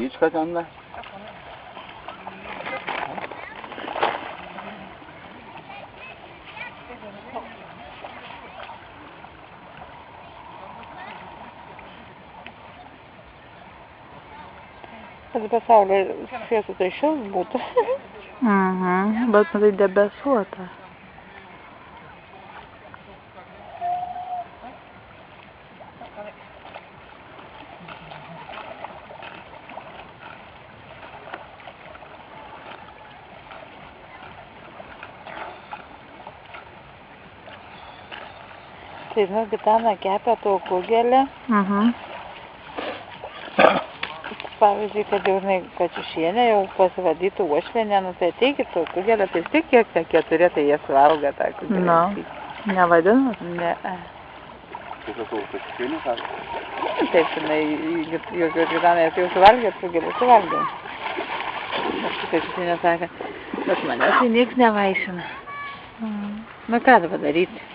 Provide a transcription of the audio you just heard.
Vyška ten da. Kad pasaulio šviesų tai šils būtų. Bet tai debesuota. Tai, nu, Gitana kepia to kugelį. Pavyzdžiui, kad jau, žinai, kačiušienė jau pasivadytų uošvienę, nu, tai ateikit to kugelio, tai vis tiek kiek ten 4, tai jie suvalga tą kugelį. Na, nevadinat? Ne. Tai sakau, kačiušienė sako? Taip, žinai, jokios Gitanės jau suvalgė kugelį, suvalgė. Aš tai kačiušienė sakė, bet manęs tai nieks nevaišina. Nu, ką dabar daryti?